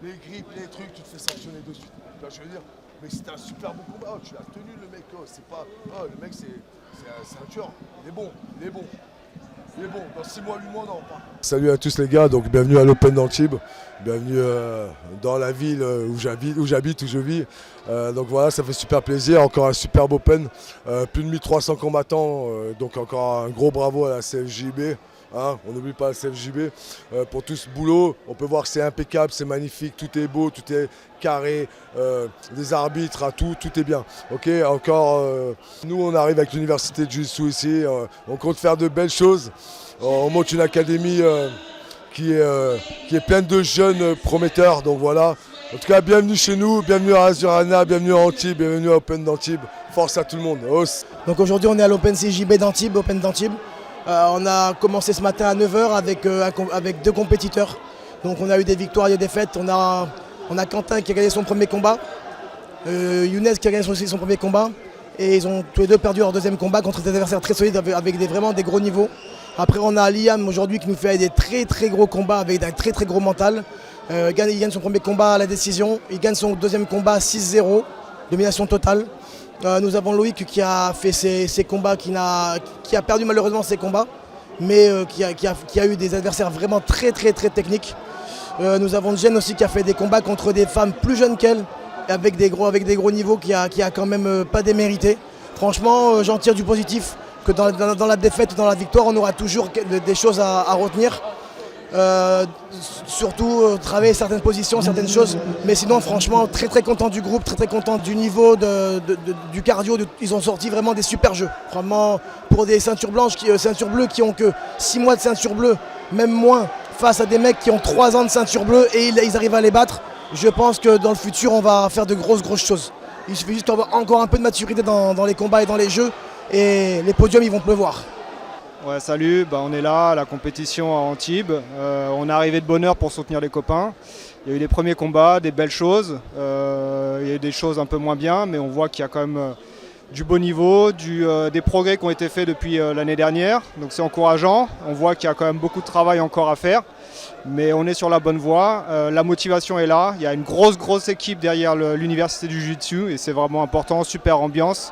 les grippes, les trucs, tu te fais sanctionner de suite. Tu vois, je veux dire, mais c'était un super bon combat. Oh, tu l'as tenu le mec. Oh, c'est pas. Oh, le mec, c'est un tueur. Il est bon, il est bon. Il est bon, dans 6 mois, 8 mois, non, pas. Salut à tous les gars, donc bienvenue à l'Open d'Antibes, bienvenue dans la ville où j'habite, où je vis. Donc voilà, ça fait super plaisir, encore un superbe Open, plus de 1300 combattants, donc encore un gros bravo à la CFJB. Hein, on n'oublie pas la CFJB pour tout ce boulot. On peut voir que c'est impeccable, c'est magnifique, tout est beau, tout est carré, les arbitres, hein, tout est bien. Ok, encore, nous on arrive avec l'université de Jiu-Jitsu ici, on compte faire de belles choses. On monte une académie qui est pleine de jeunes prometteurs, donc voilà. En tout cas, bienvenue chez nous, bienvenue à Azurana, bienvenue à Antibes, bienvenue à Open d'Antibes. Force à tout le monde. Os. Donc aujourd'hui on est à l'Open CJB d'Antibes, Open d'Antibes. On a commencé ce matin à 9 h avec 2 compétiteurs. Donc on a eu des victoires et des défaites. On a Quentin qui a gagné son premier combat, Younes qui a gagné aussi son premier combat. Et ils ont tous les deux perdu leur deuxième combat contre des adversaires très solides avec vraiment des gros niveaux. Après on a Liam aujourd'hui qui nous fait des très gros combats avec un très gros mental. Il gagne son premier combat à la décision. Il gagne son deuxième combat 6-0, domination totale. Nous avons Loïc qui a fait ses combats, qui a perdu malheureusement ses combats, mais qui a eu des adversaires vraiment très techniques. Nous avons Jen aussi qui a fait des combats contre des femmes plus jeunes qu'elle, avec des gros niveaux, qui a quand même pas démérité. Franchement, j'en tire du positif, que dans la défaite ou dans la victoire, on aura toujours des choses à retenir. Surtout travailler certaines positions, certaines choses, mais sinon franchement très content du groupe, très content du niveau du cardio. Ils ont sorti vraiment des super jeux, vraiment pour des ceintures blanches, ceintures bleues qui ont que 6 mois de ceinture bleue, même moins, face à des mecs qui ont 3 ans de ceinture bleue et ils arrivent à les battre. Je pense que dans le futur on va faire de grosses choses. Il suffit juste d'avoir encore un peu de maturité dans les combats et dans les jeux, et les podiums ils vont pleuvoir. Ouais, salut, on est là à la compétition à Antibes. On est arrivé de bonne heure pour soutenir les copains. Il y a eu des premiers combats, des belles choses. Il y a eu des choses un peu moins bien, mais on voit qu'il y a quand même du beau niveau, des progrès qui ont été faits depuis l'année dernière. Donc c'est encourageant. On voit qu'il y a quand même beaucoup de travail encore à faire, mais on est sur la bonne voie. La motivation est là. Il y a une grosse équipe derrière l'université du Jiu-Jitsu et c'est vraiment important. Super ambiance.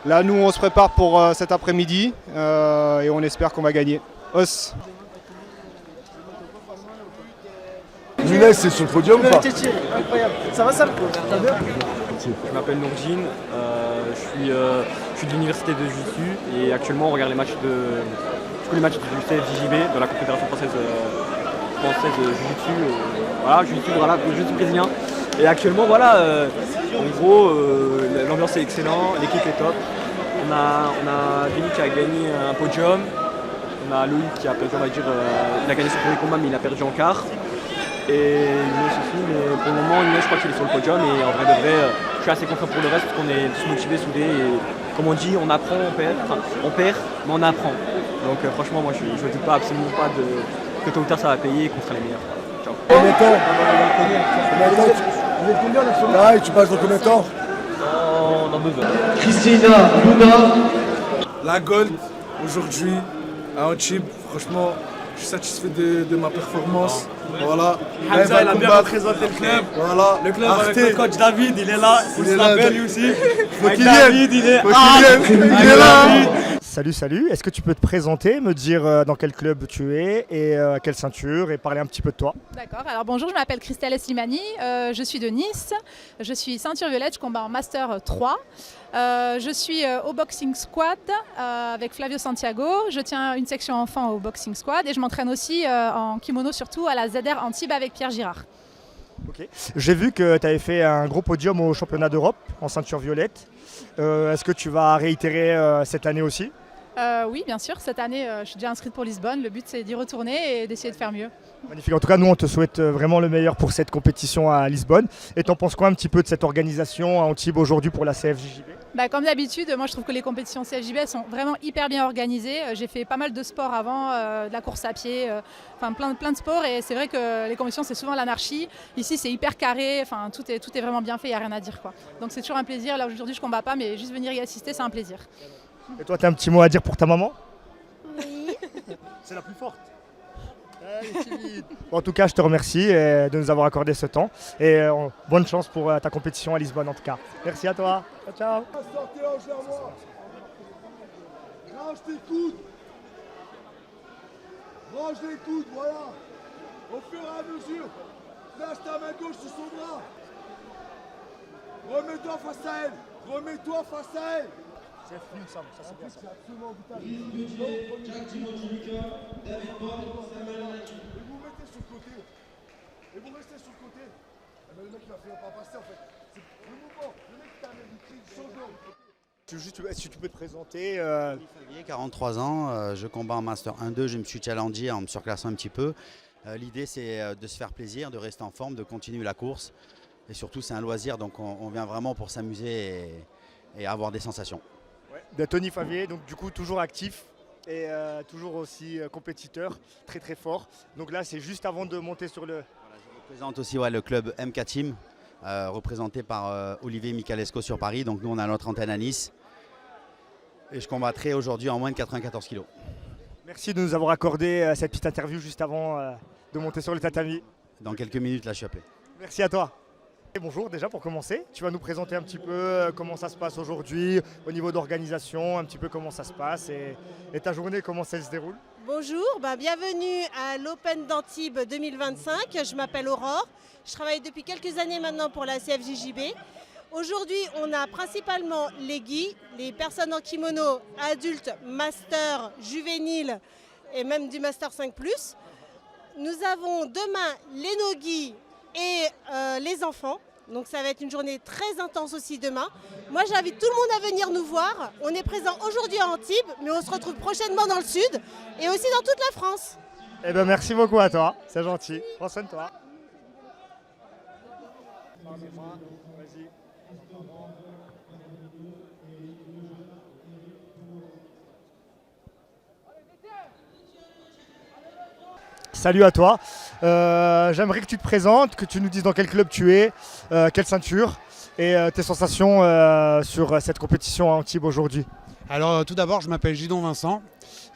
Là, nous, on se prépare pour cet après-midi et on espère qu'on va gagner. Os. Younes, c'est sur le podium ou pas? Incroyable. Ça va, Sam? Je m'appelle Nourdine, je suis de l'université de Jiu-Jitsu et actuellement on regarde les matchs du CFJB de la Confédération française de Jiu-Jitsu, Jiu-Jitsu brésilien. Et actuellement en gros l'ambiance est excellente, l'équipe est top. On a Vinny qui a gagné un podium, on a Loïc qui a perdu, il a gagné son premier combat mais il a perdu en quart. Et Younes aussi, mais pour le moment Younes je crois qu'il est sur le podium et en vrai de vrai je suis assez confiant pour le reste parce qu'on est tous motivés, soudés et comme on dit on apprend, on perd, mais on apprend. Donc franchement moi je ne doute pas absolument pas que tôt ou tard ça va payer et qu'on sera les meilleurs. Ciao. Combien de temps? Vous êtes combien là? Tu passes dans combien de temps? Dans 2 heures. Christina Luna. La Gold, aujourd'hui, à Antibes, franchement, je suis satisfait de ma performance. Voilà. Hamza, il a bien représenté le club. Voilà. Le club Arte. avec le coach David, il est là. Il se l'appelle lui aussi. Faut Avec qu'il David, vienne. il est Faut qu'il vienne. Il est là. Salut, est-ce que tu peux te présenter, me dire dans quel club tu es et à quelle ceinture et parler un petit peu de toi? D'accord, alors bonjour, je m'appelle Christelle Slimani, je suis de Nice, je suis ceinture violette, je combats en Master 3. Je suis au Boxing Squad avec Flavio Santiago, je tiens une section enfant au Boxing Squad et je m'entraîne aussi en kimono surtout à la ZR Antibes avec Pierre Girard. Okay. J'ai vu que tu avais fait un gros podium au championnat d'Europe en ceinture violette. Est-ce que tu vas réitérer cette année aussi? Oui, bien sûr. Cette année, je suis déjà inscrite pour Lisbonne. Le but, c'est d'y retourner et d'essayer de faire mieux. Magnifique. En tout cas, nous, on te souhaite vraiment le meilleur pour cette compétition à Lisbonne. Et t'en penses quoi un petit peu de cette organisation à Antibes aujourd'hui pour la CFJB? Comme d'habitude, moi, je trouve que les compétitions CFJB sont vraiment hyper bien organisées. J'ai fait pas mal de sports avant, de la course à pied, plein de sports. Et c'est vrai que les compétitions, c'est souvent l'anarchie. Ici, c'est hyper carré. Tout est vraiment bien fait. Il n'y a rien à dire, quoi. Donc, c'est toujours un plaisir. Là, aujourd'hui, je ne combats pas, mais juste venir y assister, c'est un plaisir. Et toi, tu as un petit mot à dire pour ta maman? Oui. C'est la plus forte. En tout cas, je te remercie de nous avoir accordé ce temps. Et bonne chance pour ta compétition à Lisbonne en tout cas. Merci à toi. Ciao, ciao. Sortez l'ange vers moi. Range tes coudes. Range les coudes, voilà. Au fur et à mesure. Lâche ta main gauche sur son bras. Remets-toi face à elle. Remets-toi face à elle. C'est fluide, ça c'est bien ça. C'est absolument vital. Et vous mettez sur le côté. Et vous restez sur le côté. Eh ben, le mec il va finir par passer en fait. C'est le mouvement. Le mec qui a du cri, du changement. Si tu peux te présenter. 43 ans, je combats en Master 1-2, je me suis challengé en me surclassant un petit peu. L'idée c'est de se faire plaisir, de rester en forme, de continuer la course. Et surtout c'est un loisir, donc on vient vraiment pour s'amuser et avoir des sensations. De Tony Favier, donc du coup toujours actif et toujours aussi compétiteur, très très fort. Donc là c'est juste avant de monter sur le... Voilà, je représente aussi le club MK Team, représenté par Olivier Michalesco sur Paris. Donc nous on a notre antenne à Nice. Et je combattrai aujourd'hui en moins de 94 kg. Merci de nous avoir accordé cette petite interview juste avant de monter sur le tatami. Dans quelques minutes là je suis appelé. Merci à toi. Et bonjour déjà pour commencer, tu vas nous présenter un petit peu comment ça se passe aujourd'hui, au niveau d'organisation, un petit peu comment ça se passe et ta journée, comment ça se déroule. Bonjour, bienvenue à l'Open d'Antibes 2025, je m'appelle Aurore, je travaille depuis quelques années maintenant pour la CFJJB. Aujourd'hui on a principalement les GI, les personnes en kimono, adultes, master, juvéniles et même du master 5+. Nous avons demain les no-GI et les enfants. Donc ça va être une journée très intense aussi demain. Moi j'invite tout le monde à venir nous voir. On est présent aujourd'hui à Antibes, mais on se retrouve prochainement dans le sud et aussi dans toute la France. Eh ben merci beaucoup à toi, c'est gentil. Prends soin de toi. Vas-y. Salut à toi. J'aimerais que tu te présentes, que tu nous dises dans quel club tu es, quelle ceinture et tes sensations sur cette compétition à Antibes aujourd'hui. Alors tout d'abord, je m'appelle Gidon Vincent.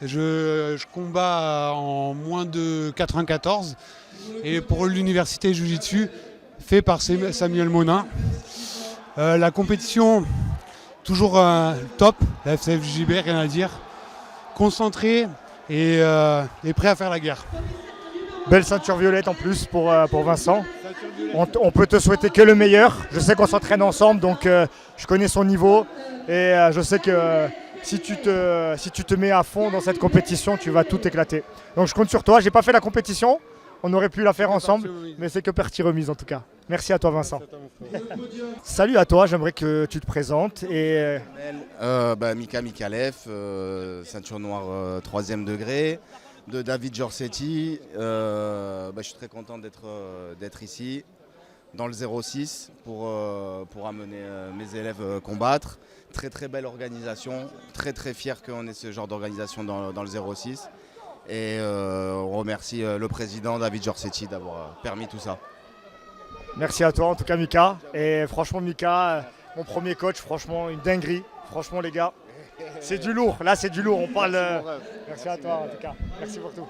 Je combats en moins de 94 et pour l'université Jiu-Jitsu fait par Samuel Monin. La compétition, toujours top, la FCFJB, rien à dire. Concentré et prêt à faire la guerre. Belle ceinture violette en plus pour Vincent. On peut te souhaiter que le meilleur. Je sais qu'on s'entraîne ensemble, donc je connais son niveau. Et je sais que si tu te mets à fond dans cette compétition, tu vas tout éclater. Donc je compte sur toi. J'ai pas fait la compétition. On aurait pu la faire ensemble, mais c'est que partie remise en tout cas. Merci à toi Vincent. Salut à toi, j'aimerais que tu te présentes. Mika Mikalev, ceinture noire 3e degré. De David Giorsetti. Je suis très content d'être ici dans le 06 pour amener mes élèves combattre. Très très belle organisation, très très fier qu'on ait ce genre d'organisation dans le 06. Et on remercie le président David Giorsetti d'avoir permis tout ça. Merci à toi en tout cas Mika. Et franchement Mika, mon premier coach, franchement une dinguerie. Franchement les gars. C'est du lourd, là c'est du lourd, on parle... Merci à toi en tout cas, merci pour tout.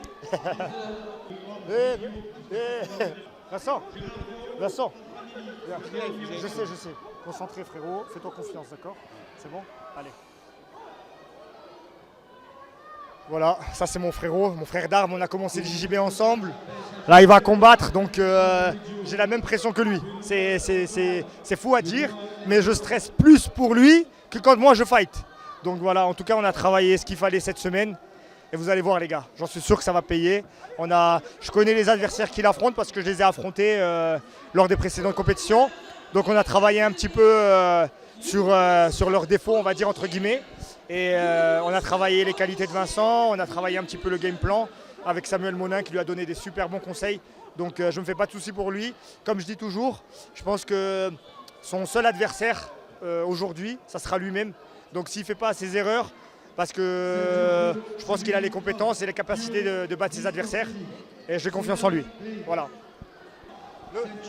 Vincent, je sais, concentré frérot, fais-toi confiance, d'accord? C'est bon? Allez. Voilà, ça c'est mon frérot, mon frère d'armes, on a commencé le JJB ensemble. Là il va combattre, donc j'ai la même pression que lui. C'est fou à dire, mais je stresse plus pour lui que quand moi je fight. Donc voilà, en tout cas on a travaillé ce qu'il fallait cette semaine et vous allez voir les gars, j'en suis sûr que ça va payer. Je connais les adversaires qu'il affronte parce que je les ai affrontés lors des précédentes compétitions. Donc on a travaillé un petit peu sur leurs défauts, on va dire entre guillemets. Et on a travaillé les qualités de Vincent, on a travaillé un petit peu le game plan avec Samuel Monin qui lui a donné des super bons conseils. Donc je ne me fais pas de soucis pour lui. Comme je dis toujours, je pense que son seul adversaire aujourd'hui, ça sera lui-même. Donc s'il ne fait pas ses erreurs, parce que je pense qu'il a les compétences et les capacités de battre ses adversaires. Et j'ai confiance en lui. Voilà.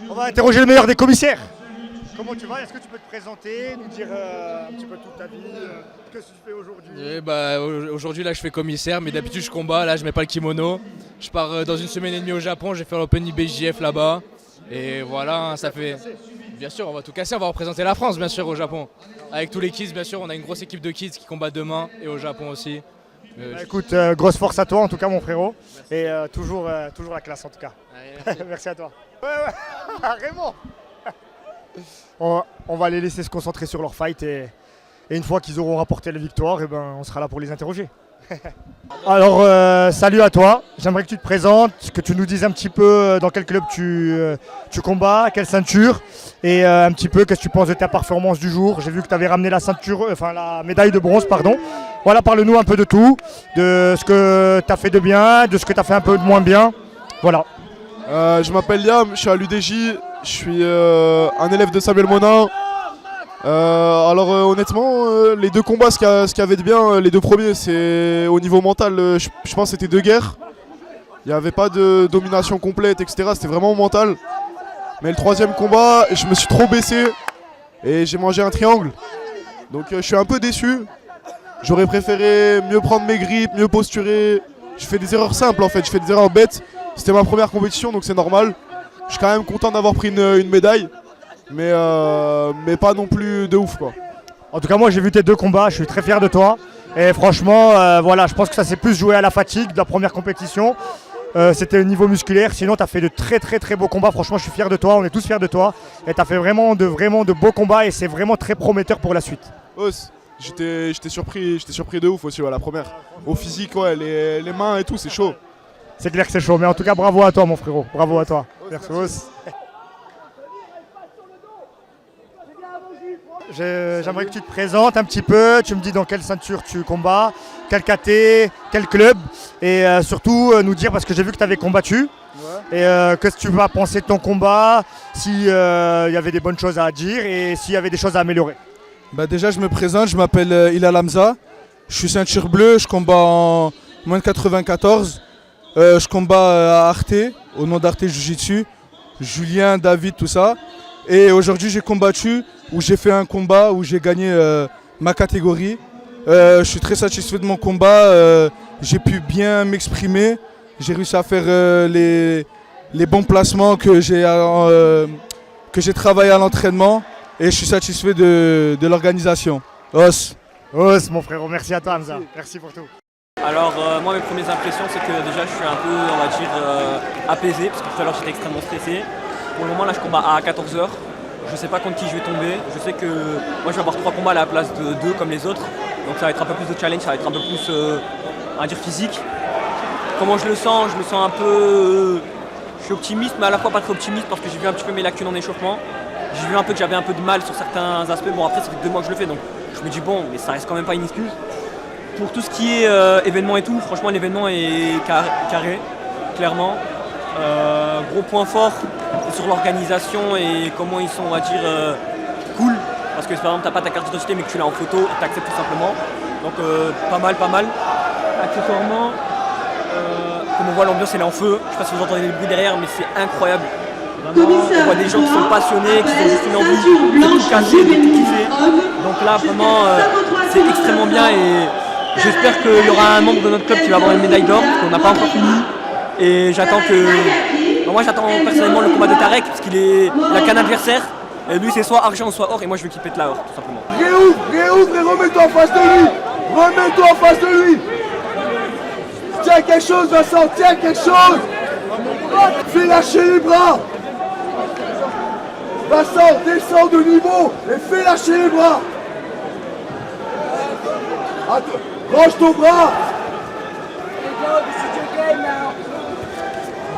On va interroger le meilleur des commissaires. Comment tu vas? Est-ce que tu peux te présenter, nous dire un petit peu toute ta vie, qu'est-ce que tu fais aujourd'hui? Aujourd'hui là je fais commissaire, mais d'habitude je combats, là je mets pas le kimono. Je pars dans une semaine et demie au Japon, je vais faire l'Open IBJJF là-bas. Et voilà, ça fait... Bien sûr, on va tout casser, on va représenter la France bien sûr au Japon. Avec tous les kids, bien sûr, on a une grosse équipe de kids qui combattent demain et au Japon aussi. Écoute, grosse force à toi en tout cas mon frérot. Et toujours la classe en tout cas. Allez, merci à toi. Ouais. Raymond. On va les laisser se concentrer sur leur fight et une fois qu'ils auront rapporté la victoire, on sera là pour les interroger. Alors salut à toi, j'aimerais que tu te présentes, que tu nous dises un petit peu dans quel club tu combats, quelle ceinture et un petit peu qu'est-ce que tu penses de ta performance du jour. J'ai vu que tu avais ramené la médaille de bronze, pardon. Voilà, parle-nous un peu de tout, de ce que tu as fait de bien, de ce que tu as fait un peu de moins bien. Voilà. Je m'appelle Liam, je suis à l'UDJ, je suis un élève de Samuel Monin. Honnêtement, les deux combats, ce qu'il y avait de bien, les deux premiers, c'est au niveau mental, je pense que c'était deux guerres. Il n'y avait pas de domination complète, etc. C'était vraiment mental. Mais le troisième combat, je me suis trop baissé et j'ai mangé un triangle. Donc je suis un peu déçu. J'aurais préféré mieux prendre mes grippes, mieux posturer. Je fais des erreurs simples en fait, je fais des erreurs bêtes. C'était ma première compétition donc c'est normal. Je suis quand même content d'avoir pris une médaille. Mais pas non plus de ouf quoi. En tout cas moi j'ai vu tes deux combats, je suis très fier de toi. Et franchement voilà, je pense que ça s'est plus joué à la fatigue de la première compétition. C'était au niveau musculaire, sinon tu as fait de très beaux combats. Franchement je suis fier de toi, on est tous fiers de toi. Et tu as fait vraiment de beaux combats et c'est vraiment très prometteur pour la suite. J'étais surpris de ouf aussi à la première. Au physique, ouais, les mains et tout, c'est chaud. C'est clair que c'est chaud, mais en tout cas bravo à toi mon frérot, bravo à toi. Merci. J'aimerais que tu te présentes un petit peu, tu me dis dans quelle ceinture tu combats, quel KT, quel club, et surtout nous dire, parce que j'ai vu que tu avais combattu, et qu'est-ce que tu vas penser de ton combat, s'il y avait des bonnes choses à dire et s'il y avait des choses à améliorer. Déjà je me présente, je m'appelle Hilal Hamza, je suis ceinture bleue, je combats en moins de 94, je combats à Arte, au nom d'Arte Jiu-Jitsu, Julien, David, tout ça. Et aujourd'hui j'ai combattu, où j'ai fait un combat où j'ai gagné ma catégorie. Je suis très satisfait de mon combat, j'ai pu bien m'exprimer, j'ai réussi à faire les bons placements que j'ai travaillé à l'entraînement et je suis satisfait de l'organisation. Os mon frérot, merci à toi Hamza, merci pour tout. Alors moi mes premières impressions c'est que déjà je suis un peu on va dire apaisé parce que tout à l'heure j'étais extrêmement stressé. Pour le moment là je combats à 14h. Je sais pas contre qui je vais tomber. Je sais que moi je vais avoir 3 combats à la place de 2 comme les autres. Donc ça va être un peu plus de challenge, ça va être un peu plus on va dire physique. Comment je le sens un peu... je suis optimiste mais à la fois pas très optimiste parce que j'ai vu un petit peu mes lacunes en échauffement. J'ai vu un peu que j'avais un peu de mal sur certains aspects. Bon après ça fait 2 mois que je le fais donc je me dis bon mais ça reste quand même pas une excuse. Pour tout ce qui est événement et tout, franchement l'événement est carré, clairement. Gros point fort sur l'organisation et comment ils sont on va dire cool. Parce que par exemple t'as pas ta carte d'identité mais que tu l'as en photo, t'acceptes tout simplement. Donc pas mal. Accessoirement, comme on voit l'ambiance elle est en feu. Je sais pas si vous entendez les bruits derrière mais c'est incroyable. Vraiment, on voit des gens qui sont passionnés, qui ont juste une envie de tout casser, de tout kiffer. Donc là vraiment c'est extrêmement bien et j'espère qu'il y aura un membre de notre club qui va avoir une médaille d'or parce qu'on n'a pas encore fini. Et j'attends moi j'attends personnellement le combat de Tarek parce qu'il a qu'un adversaire. Et lui c'est soit argent ou soit or et moi je veux qu'il pète la or tout simplement. Réouvre et remets-toi en face de lui. Remets-toi en face de lui. Tiens quelque chose Vincent, tiens quelque chose. Fais lâcher les bras. Vincent, descends de niveau et fais lâcher les bras. Range ton bras.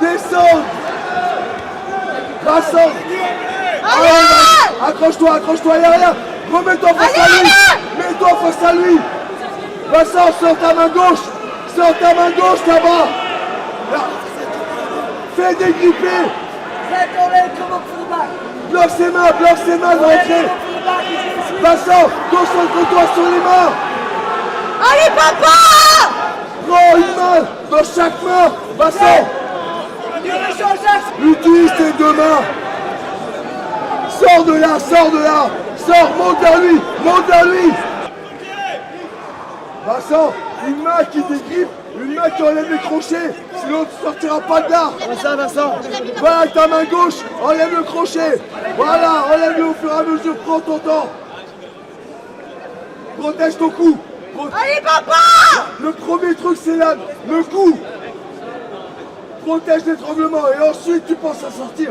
Descends. Vincent. Accroche-toi, y'a rien. Remets-toi face à lui. Mets-toi face à lui. Vincent, sors ta main gauche là-bas. Là. Fais dégripper. Bloque ses mains de rentrer. Vincent, concentre-toi sur les mains. Allez papa! Prends une main dans chaque main. Vincent. Utilise tes 2 mains. Sors de là, sors de là. Sors, monte vers lui, monte vers lui. Vincent, une main qui dégrippe, une main qui enlève les crochets, sinon tu sortiras pas de là. Vincent. Voilà, avec ta main gauche, enlève le crochet. Voilà, enlève-le au fur et à mesure, prends ton temps. Protège ton cou. Allez, papa! Le premier truc, c'est là, le cou. Protège l'étranglement et ensuite tu penses à sortir.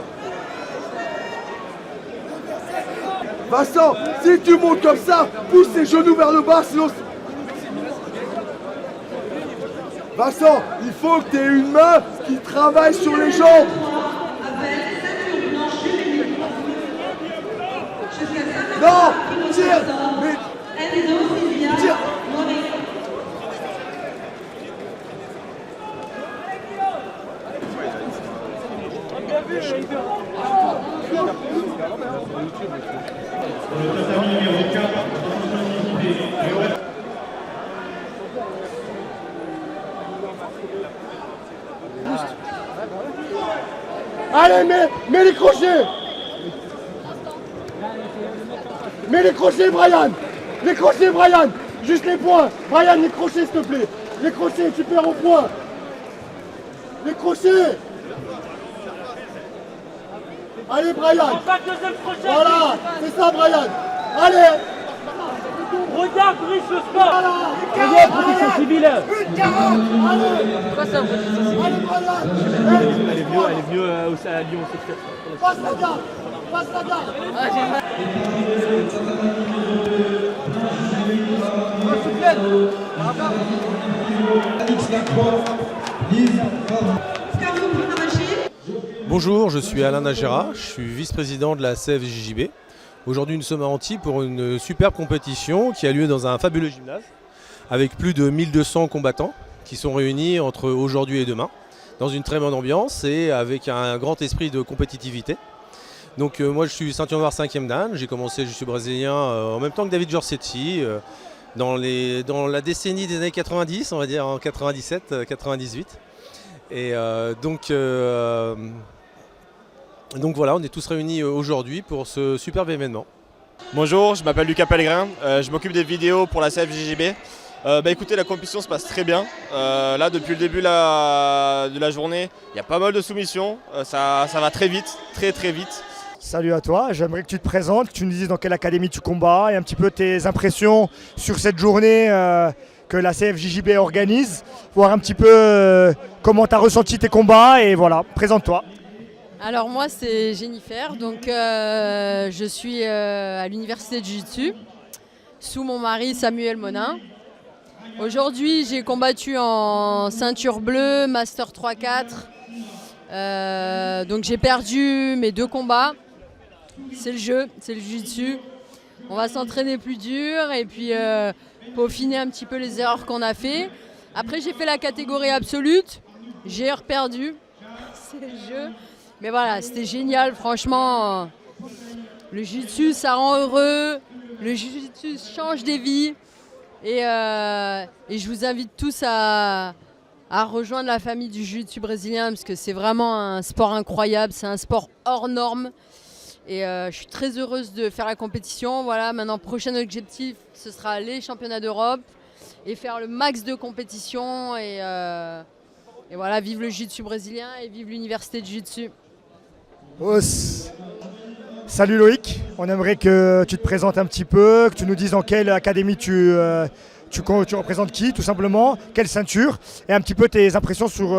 Vincent, si tu montes comme ça, pousse tes genoux vers le bas, sinon... Vincent, il faut que tu aies une main qui travaille sur les jambes. Non, tire, mais... Tire. Allez, mets les crochets. Mets les crochets, Brian. Les crochets, Brian. Juste les points. Brian, les crochets, s'il te plaît. Les crochets, tu perds au point. Les crochets. Allez, Brian. Voilà, c'est ça, Brian. Allez. Regarde, Brice, le sport. Regarde, protection civile. Quoi ça, Elle est venue à Lyon. Passe la garde. Passe la garde. Bonjour, je suis Alain Nagera, je suis vice-président de la CFJJB. Aujourd'hui, nous sommes à Antibes pour une superbe compétition qui a lieu dans un fabuleux gymnase avec plus de 1200 combattants qui sont réunis entre aujourd'hui et demain dans une très bonne ambiance et avec un grand esprit de compétitivité. Donc moi je suis ceinture noire 5e dan, j'ai commencé, je suis brésilien en même temps que David Giorsetti dans la décennie des années 90, on va dire en 97, 98. Et donc voilà, on est tous réunis aujourd'hui pour ce superbe événement. Bonjour, je m'appelle Lucas Pellegrin, je m'occupe des vidéos pour la CFJJB. Écoutez, la compétition se passe très bien. Là, depuis le début de la journée, il y a pas mal de soumissions. Ça va très vite, très vite. Salut à toi, j'aimerais que tu te présentes, que tu nous dises dans quelle académie tu combats et un petit peu tes impressions sur cette journée que la CFJJB organise, voir un petit peu comment tu as ressenti tes combats et voilà, présente-toi. Alors moi c'est Jennifer, donc je suis à l'université de Jiu-Jitsu sous mon mari Samuel Monin. Aujourd'hui j'ai combattu en ceinture bleue, Master 3-4, donc j'ai perdu mes 2 combats. C'est le jeu, c'est le Jiu-Jitsu. On va s'entraîner plus dur et puis peaufiner un petit peu les erreurs qu'on a fait. Après j'ai fait la catégorie absolue, j'ai reperdu, c'est le jeu. Mais voilà, c'était génial, franchement. Le jiu-jitsu, ça rend heureux. Le jiu-jitsu change des vies. Et je vous invite tous à rejoindre la famille du jiu-jitsu brésilien parce que c'est vraiment un sport incroyable. C'est un sport hors norme. Et je suis très heureuse de faire la compétition. Voilà, maintenant, prochain objectif, ce sera les championnats d'Europe et faire le max de compétition. Et voilà, vive le jiu-jitsu brésilien et vive l'université de jiu-jitsu. Salut Loïc, on aimerait que tu te présentes un petit peu, que tu nous dises dans quelle académie tu représentes qui tout simplement, quelle ceinture et un petit peu tes impressions sur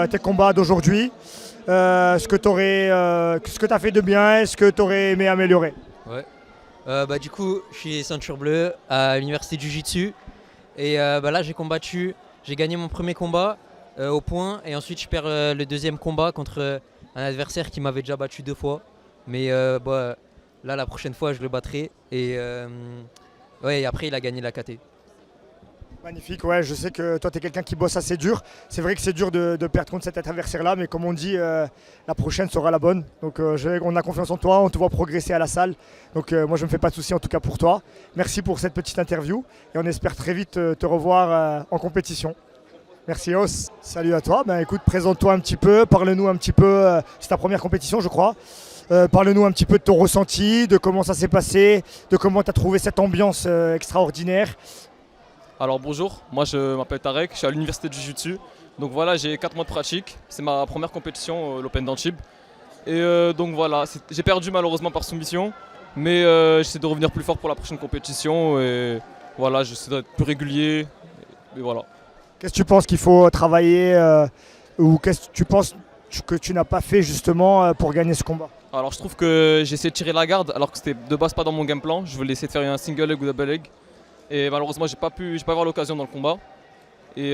tes combats d'aujourd'hui, ce que tu as fait de bien et ce que tu aurais aimé améliorer. Ouais. Du coup, je suis ceinture bleue à l'université de Jiu-Jitsu et là j'ai gagné mon premier combat au point et ensuite je perds le deuxième combat contre un adversaire qui m'avait déjà battu 2 fois. Mais là, la prochaine fois, je le battrai. Et après, il a gagné la KT. Magnifique, ouais, je sais que toi, tu es quelqu'un qui bosse assez dur. C'est vrai que c'est dur de perdre contre cet adversaire-là, mais comme on dit, la prochaine sera la bonne. Donc on a confiance en toi, on te voit progresser à la salle. Donc moi, je ne me fais pas de soucis en tout cas pour toi. Merci pour cette petite interview et on espère très vite te revoir en compétition. Merci Os. Salut à toi. Écoute, présente-toi un petit peu, parle-nous un petit peu. C'est ta première compétition, je crois. Parle-nous un petit peu de ton ressenti, de comment ça s'est passé, de comment tu as trouvé cette ambiance extraordinaire. Alors bonjour, moi je m'appelle Tarek, je suis à l'université de Jiu-Jitsu. Donc voilà, j'ai 4 mois de pratique, c'est ma première compétition, l'Open d'Antibes. Et donc voilà, j'ai perdu malheureusement par soumission, mais j'essaie de revenir plus fort pour la prochaine compétition. Et voilà, j'essaie d'être plus régulier, et voilà. Qu'est-ce que tu penses qu'il faut travailler ou qu'est-ce que tu penses que tu n'as pas fait justement pour gagner ce combat? Alors je trouve que j'ai essayé de tirer la garde alors que c'était de base pas dans mon game plan. Je voulais essayer de faire un single leg ou double leg. Et malheureusement j'ai pas avoir l'occasion dans le combat. Et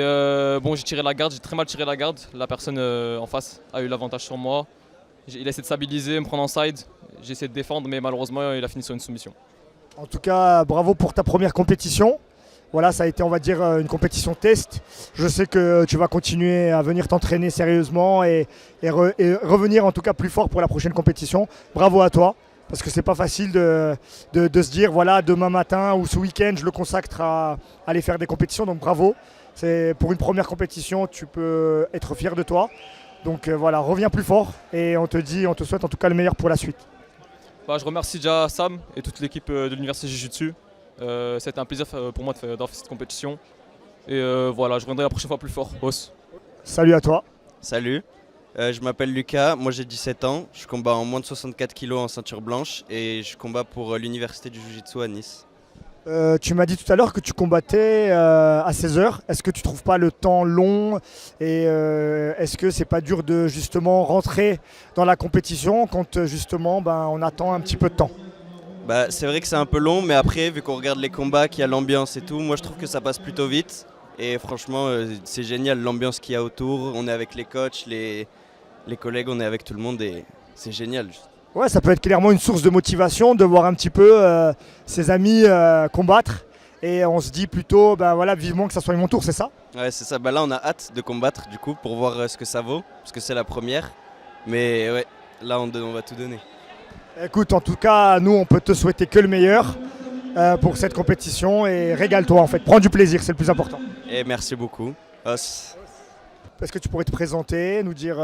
bon, j'ai tiré la garde, j'ai très mal tiré la garde. La personne en face a eu l'avantage sur moi. Il a essayé de stabiliser, me prendre en side. J'ai essayé de défendre, mais malheureusement il a fini sur une soumission. En tout cas, bravo pour ta première compétition. Voilà, ça a été, on va dire, une compétition test. Je sais que tu vas continuer à venir t'entraîner sérieusement et revenir en tout cas plus fort pour la prochaine compétition. Bravo à toi, parce que c'est pas facile de se dire, voilà, demain matin ou ce week-end, je le consacre à aller faire des compétitions. Donc bravo. Pour une première compétition, tu peux être fier de toi. Donc voilà, reviens plus fort et on te souhaite en tout cas le meilleur pour la suite. Bah, je remercie déjà Sam et toute l'équipe de l'université Jiu-Jitsu. C'était un plaisir pour moi d'avoir fait cette compétition. Et voilà, je reviendrai la prochaine fois plus fort. Os. Salut à toi. Salut, je m'appelle Lucas, moi j'ai 17 ans, je combats en moins de 64 kg en ceinture blanche et je combats pour l'université du Jiu-Jitsu à Nice. Tu m'as dit tout à l'heure que tu combattais à 16h. Est-ce que tu trouves pas le temps long et est-ce que c'est pas dur de justement rentrer dans la compétition quand justement on attend un petit peu de temps? Bah, c'est vrai que c'est un peu long, mais après, vu qu'on regarde les combats, qu'il y a l'ambiance et tout, moi je trouve que ça passe plutôt vite. Et franchement, c'est génial l'ambiance qu'il y a autour. On est avec les coachs, les collègues, on est avec tout le monde et c'est génial. Ouais, ça peut être clairement une source de motivation de voir un petit peu ses amis combattre. Et on se dit plutôt, voilà, vivement que ça soit mon tour, c'est ça? Ouais, c'est ça. Bah, là, on a hâte de combattre du coup pour voir ce que ça vaut, parce que c'est la première. Mais ouais, là, on va tout donner. Écoute, en tout cas, nous, on peut te souhaiter que le meilleur pour cette compétition et régale-toi en fait. Prends du plaisir, c'est le plus important. Et merci beaucoup. Os. Est-ce que tu pourrais te présenter, nous dire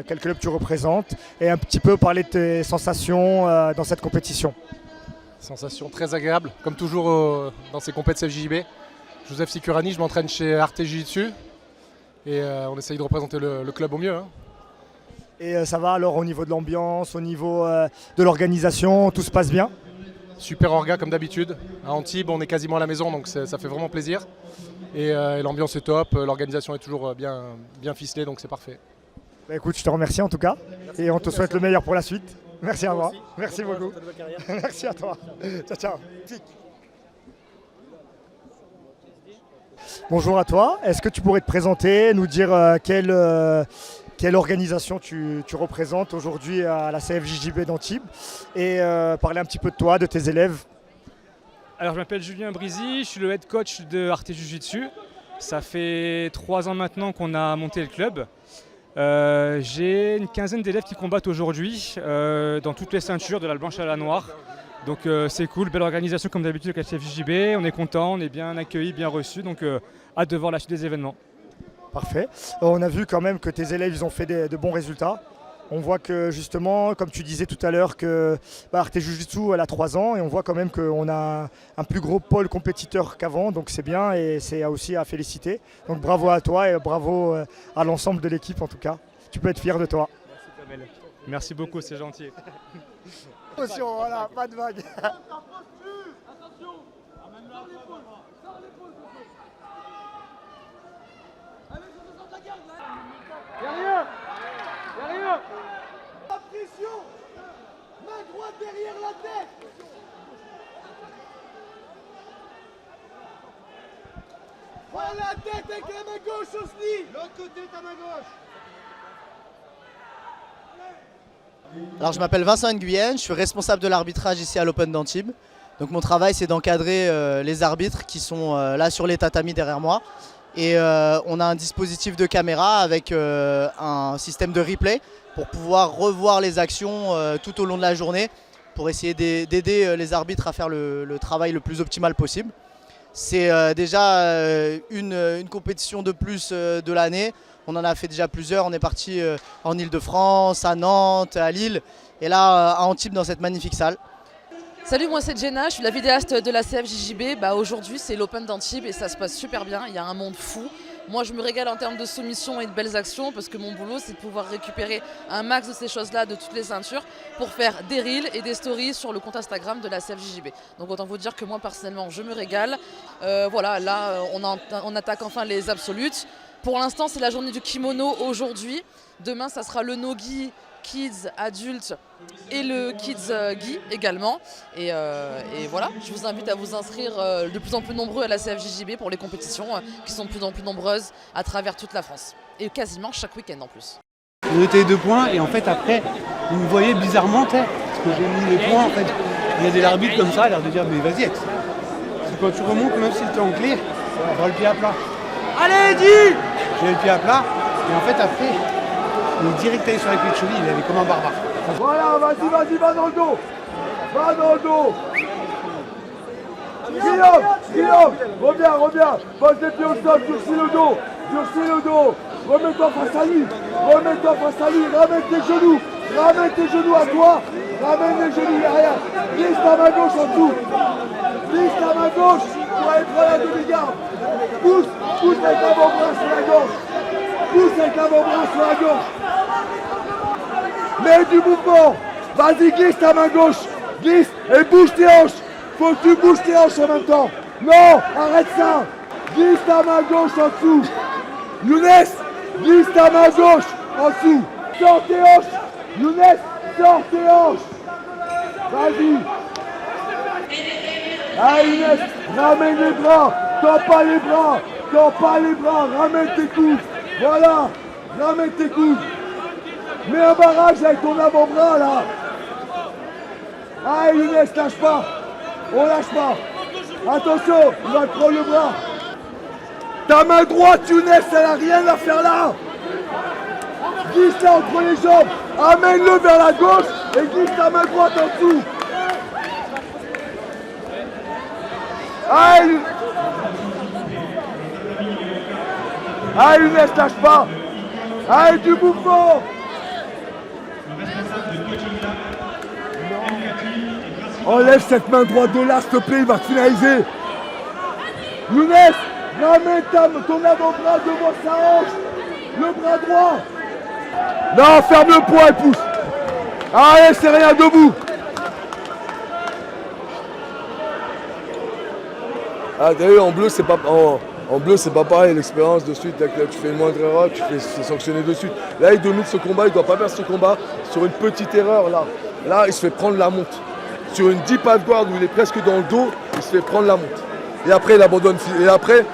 quel club tu représentes et un petit peu parler de tes sensations dans cette compétition? Sensation très agréable, comme toujours dans ces compétitions CFJJB. Joseph Sikurani, je m'entraîne chez Arte Jiu-Jitsu et on essaye de représenter le club au mieux. Hein. Et ça va alors au niveau de l'ambiance, au niveau de l'organisation, tout se passe bien? Super orga comme d'habitude. À Antibes, on est quasiment à la maison, donc ça fait vraiment plaisir. Et l'ambiance est top, l'organisation est toujours bien ficelée, donc c'est parfait. Écoute, je te remercie en tout cas. Merci et on te souhaite le meilleur pour la suite. Merci à toi. Merci beaucoup. Merci à toi. Ciao, ciao. Bonjour à toi. Est-ce que tu pourrais te présenter, nous dire quelle organisation tu représentes aujourd'hui à la CFJJB d'Antibes et parler un petit peu de toi, de tes élèves? Alors je m'appelle Julien Brizy, je suis le head coach de Arte Jiu-Jitsu. Ça fait 3 ans maintenant qu'on a monté le club. J'ai une quinzaine d'élèves qui combattent aujourd'hui dans toutes les ceintures, de la blanche à la noire. Donc c'est cool, belle organisation comme d'habitude avec la CFJJB. On est content, on est bien accueillis, bien reçus. Donc hâte de voir la suite des événements. Parfait. On a vu quand même que tes élèves ils ont fait de bons résultats. On voit que justement, comme tu disais tout à l'heure, que Arte Jiu-Jitsu elle a 3 ans et on voit quand même qu'on a un plus gros pôle compétiteur qu'avant, donc c'est bien et c'est aussi à féliciter. Donc bravo à toi et bravo à l'ensemble de l'équipe en tout cas. Tu peux être fier de toi. Merci Kamel. Merci beaucoup, c'est gentil. Attention, voilà, pas de vague. Y'a rien! Y'a rien! La pression! Main droite derrière la tête! Voilà la tête avec la main gauche aussi! L'autre côté, ta main gauche! Alors je m'appelle Vincent Nguyen, je suis responsable de l'arbitrage ici à l'Open d'Antibes. Donc mon travail c'est d'encadrer les arbitres qui sont là sur les tatamis derrière moi. Et on a un dispositif de caméra avec un système de replay pour pouvoir revoir les actions tout au long de la journée pour essayer d'aider les arbitres à faire le travail le plus optimal possible. C'est déjà une compétition de plus de l'année. On en a fait déjà plusieurs, on est parti en Ile-de-France, à Nantes, à Lille. et là à Antibes dans cette magnifique salle. Salut, moi c'est Jenna, je suis la vidéaste de la CFJJB. Aujourd'hui c'est l'Open d'Antibes et ça se passe super bien, il y a un monde fou. Moi je me régale en termes de soumission et de belles actions parce que mon boulot c'est de pouvoir récupérer un max de ces choses-là, de toutes les ceintures, pour faire des reels et des stories sur le compte Instagram de la CFJJB. Donc autant vous dire que moi personnellement je me régale. Voilà, là on attaque enfin les absolutes. Pour l'instant c'est la journée du kimono aujourd'hui. Demain ça sera le no-gi kids, adultes et le kids gi également. Et voilà, je vous invite à vous inscrire de plus en plus nombreux à la CFJJB pour les compétitions qui sont de plus en plus nombreuses à travers toute la France. Et quasiment chaque week-end en plus. J'ai noté 2 points et en fait après, vous me voyez bizarrement, parce que j'ai mis les points en fait. Il y a des arbitres comme ça, a l'air de dire mais vas-y, parce que quand tu remontes, même si tu es en clé, avoir le pied à plat. Allez, dis! J'ai le pied à plat et en fait après, il est direct allé sur la clé de cheville, il avait comme un barbare. Voilà, vas-y, va dans le dos. Va dans le dos. Guillaume, reviens. Pose les pieds au sol, durcis le dos. Remets-toi face à lui. Ramène tes genoux à toi. Ramène les genoux derrière. Glisse ta main gauche en dessous. Pour aller prendre la demi-garde. Pousse avec l'avant-bras sur la gauche. Mets du mouvement. Vas-y, glisse ta main gauche. Glisse et bouge tes hanches. Faut que tu bouges tes hanches en même temps. Non, arrête ça. Glisse ta main gauche en dessous. Younes, glisse ta main gauche en dessous. Sors tes hanches. Younes, sors tes hanches. Vas-y. Allez Younes, ramène les bras. Tends pas les bras. Ramène tes coudes. Voilà. Ramène tes coudes. Mets un barrage avec ton avant-bras là. Allez Younes, lâche pas. On lâche pas. Attention, il va te prendre le bras. Ta main droite, Younes, elle a rien à faire là. Glisse-la entre les jambes. Amène-le vers la gauche et glisse ta main droite en dessous. Allez Younes, lâche pas. Allez, du mouvement. Enlève cette main droite de là, s'il te plaît, il va finaliser. Younes, ramène ton avant-bras devant sa hanche. Le bras droit. Non, ferme le poids et pousse. Allez, c'est rien, debout. Ah, t'as vu, en bleu, c'est pas pareil, l'expérience de suite, là, tu fais une moindre erreur, tu fais sanctionner de suite. Là, il domine ce combat, il doit pas perdre ce combat sur une petite erreur, là. Là, il se fait prendre la monte. Sur une deep half guard où il est presque dans le dos, il se fait prendre la monte. Et après, il abandonne. Et après,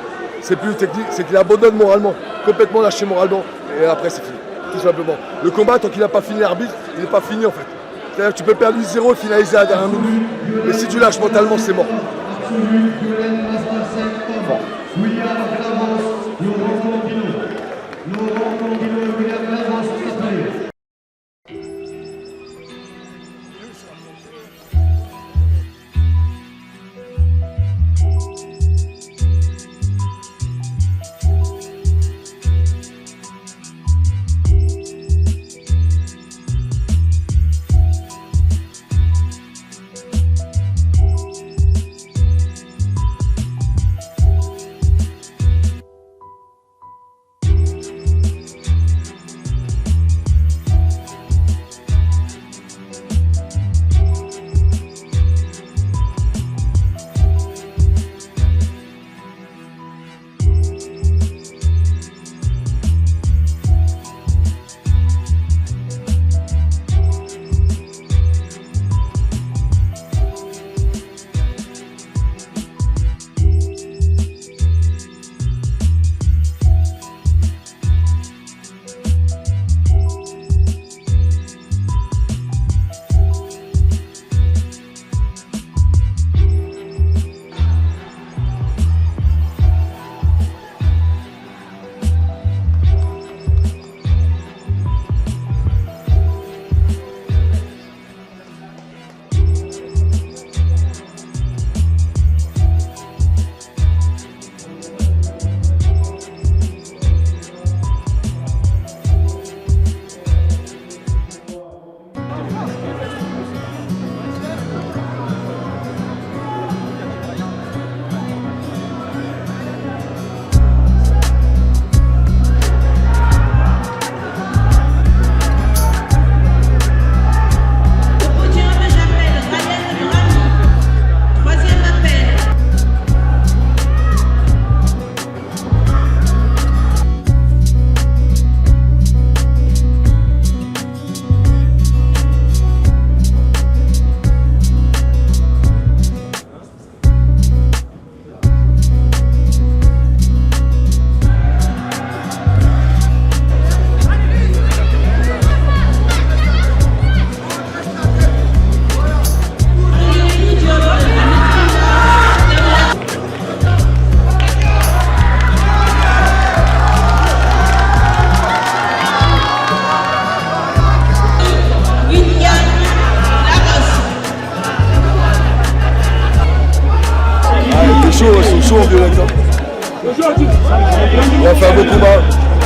c'est plus technique, c'est qu'il abandonne moralement, complètement lâché moralement. Et après, c'est fini, tout simplement. Le combat, tant qu'il n'a pas fini l'arbitre, il n'est pas fini en fait. C'est-à-dire que tu peux perdre 8-0 et finaliser à la dernière minute. Mais si tu lâches mentalement, c'est mort.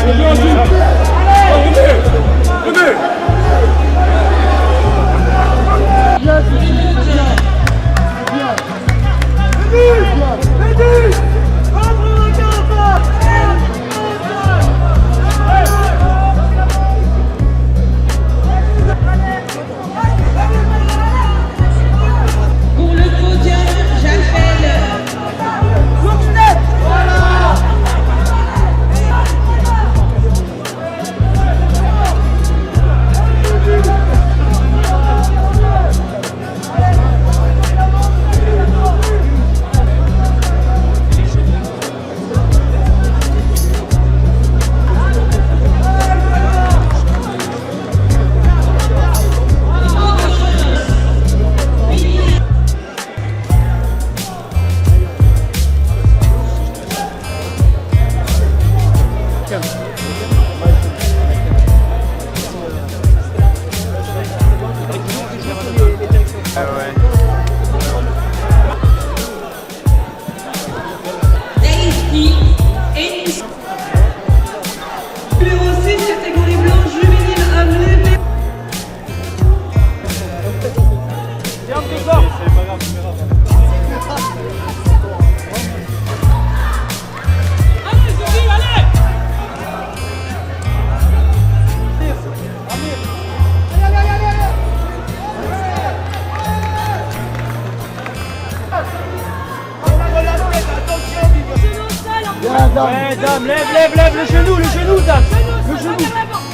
Pour le podium, j'appelle Daisy et numéro 6, catégorie blanche juvénile amenée. Ouais, Dame, lève le genou, Dame. Le genou.